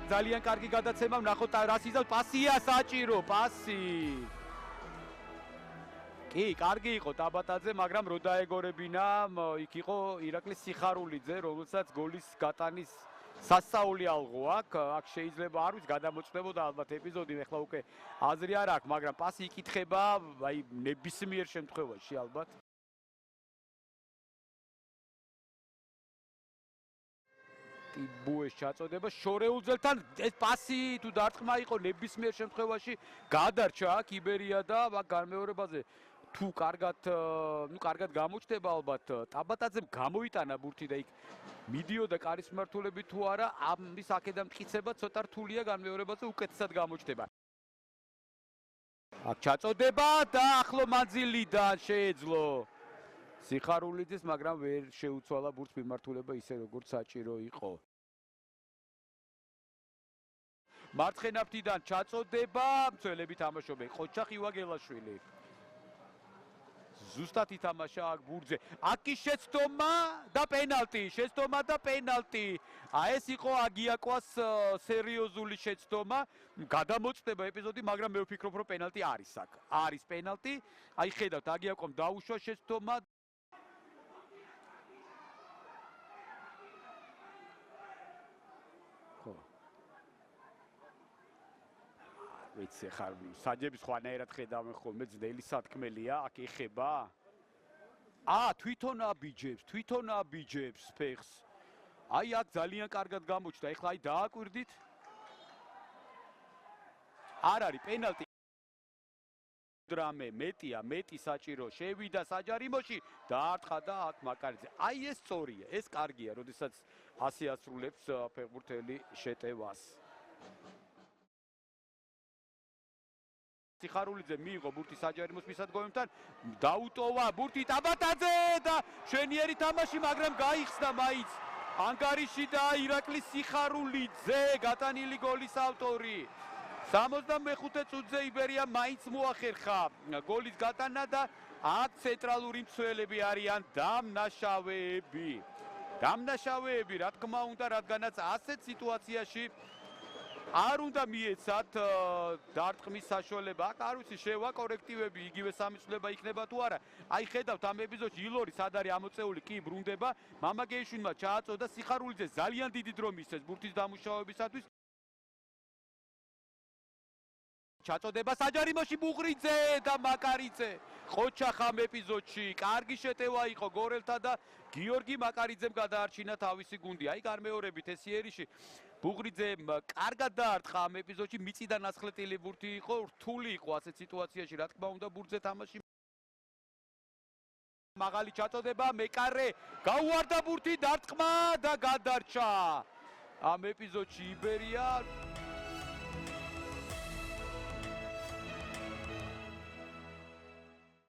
ძალიან კარგი გადაცემა, ვნახოთ რას იზავს, პასია საჭირო, პასი. კი, კარგი იყო ტაბატაძე, მაგრამ რო დაეგორებინა, იქ იყო ირაკლის სიხარულიძე, რომელსაც გოლის გატანის სასწაული ალღო აქვს. აქ შეიძლება არ ვიცი გადამოწდებოდა ალბათ ეპიზოდი, ეხლა უკვე აზრი არ აქვს, მაგრამ პასი იკითხება, აი ნებისმიერ შემთხვევაში ალბათ. ბუეს ჩაწოდება შორეულძელთან ეს პასი თუ დარტყმა იყო ნებისმიერ შემთხვევაში გადარჩა აქ იბერია და აქ განმეორებაზე თუ კარგად გამოჩნდება ალბათ ტაბატაძემ გამოიტანა ბურთი და იქ მიდიოდა კარის მმართველები თუ არა ამის აქედან მტკიცება ცოტა რთულია განმეორებაზე უკეთესად გამოჩნდება აქ ჩაწოდება და ახლო მანძილიდან შეეძლო სიხარულიძეს, მაგრამ ვერ შეუცვალა ბურთს მიმართულება ისე როგორც საჭირო იყო. მარცხენა ფრთიდან ჩაწოდება, მცველები თამაშობენ ყოჩა ხივაგელაშვილი. ზუსტად ითამაშა აქ ბურთზე. აქ კი შეცდომა და პენალტი, შეცდომა და პენალტი. ეს იყო აგიაკوას სერიოზული შეცდომა. გადამოწდება ეპიზოდი, მაგრამ მე ვფიქრობ, რომ პენალტი არის აქ. არის პენალტი. აი ხედავთ, აგიაკوამ დაუშვა შეცდომა. ვიცი ხარ საჯების ხვანაერად ხედავენ ხოლმე ძნელი სათქმელია აქ ეხება თვითონ აბიჯებს ფეხს აი აქ ძალიან კარგად გამოჩნდა ეხლა აი დააკვირდით არ არის პენალტი დრამე მეტი საჭირო შევიდა საჯარიმოში დაარტყა და აქ მაკარიძე აი ეს სწორია ეს კარგია როდესაც ასე ასრულებს ფეხბურთელი შეტევას სიხარულიძე მიიღო ბურთი საჯარიმოს მისადგომებთან დაუტოვა ბურთი ტაბატაძე და შვენიერი თამაში მაგრამ გაიხსნა მაინც ანგარიში და ირაკლის სიხარულიძე გატანილი გოლის ავტორი 65 წუთზე იბერია მაინც მოახერხა გოლის გატანა და აქ ცენტრალური მცველები არიან დამნაშავეები რა თქმა უნდა რადგანაც ასეთ სიტუაციაში არ უნდა მიეცათ დარტყმის საშუალება. აქ არ ვიცი შევა კორექტივები იგივე სამიცვლება იქნება თუ არა. აი ხედავთ ამ ეპიზოდში ილორი სად არის ამოწეული კი ბრუნდება. მამაგეიშვილმა ჩააწოდა სიხარულიძე ძალიან დიდი დრო მისცეს ბურთის დამუშავებისათვის. ჩაწოდება საჯარიმოში ბუღრიძე და მაკარიძე. ყოჩახ ამ ეპიზოდში კარგი შეტევა იყო გორელთა და გიორგი მაკარიძემ გადაარჩინა თავისი გუნდი. აი განმეორებით ეს იერიში ბუღრიძემ კარგად დაარტყა ამ ეპიზოდში მიწიდან ასხლეტილი ბურთი იყო რთული იყო ასეთ სიტუაციაში რა თქმა უნდა ბურთზე თამაში მაღალი ჩაწოდება მეკარე გაუვარდა ბურთი დარტყმა და გადარჩა ამ ეპიზოდში იბერია